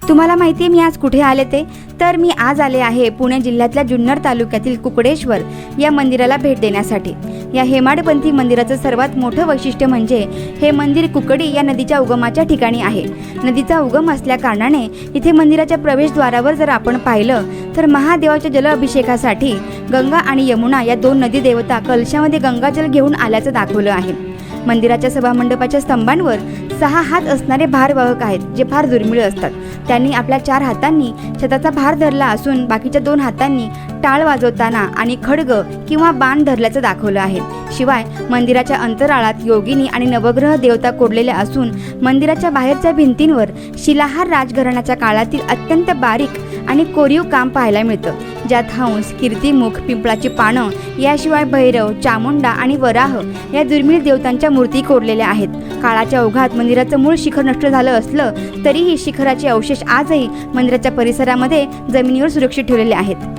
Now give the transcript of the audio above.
तुम्हाला माहिती आहे मी आज कुठे आले ते? तर मी आज आले आहे पुणे जिल्ह्यातल्या जुन्नर तालुक्यातील कुकडेश्वर या मंदिराला भेट देण्यासाठी। या हेमाडपंथी मंदिराचं सर्वात मोठं वैशिष्ट्य म्हणजे हे मंदिर कुकडी या नदीच्या उगमाच्या ठिकाणी आहे। नदीचा उगम असल्या कारणाने इथे मंदिराच्या प्रवेशद्वारावर जर आपण पाहिलं तर महादेवाच्या जलाभिषेकासाठी गंगा आणि यमुना या दोन नदी देवता कलशामध्ये गंगाजल घेऊन आल्याचं दाखवलं आहे। मंदिराच्या सभामंडपाच्या स्तंभांवर 6 हात असणारे भारवाहक आहेत, जे फार दुर्मिळ असतात। त्यांनी आपल्या 4 हातांनी छताचा भार धरला असून बाकीच्या 2 हातांनी टाळ वाजवताना आणि खड्ग किंवा बाण धरल्याचं दाखवलं आहे। शिवाय मंदिराच्या अंतराळात योगिनी आणि नवग्रह देवता कोरलेल्या असून मंदिराच्या बाहेरच्या भिंतींवर शिलाहार राजघराण्याच्या काळातील अत्यंत बारीक आणि कोरीव काम पाहायला मिळतं, ज्यात हंस, कीर्तिमुख, पिंपळाची पानं याशिवाय भैरव, चामुंडा आणि वराह या दुर्मिळ देवतांच्या मूर्ती कोरलेल्या आहेत। काळाच्या ओघात मंदिराचं मूळ शिखर नष्ट झालं असलं तरीही शिखराचे अवशेष आजही मंदिराच्या परिसरामध्ये जमिनीवर सुरक्षित ठेवलेले आहेत।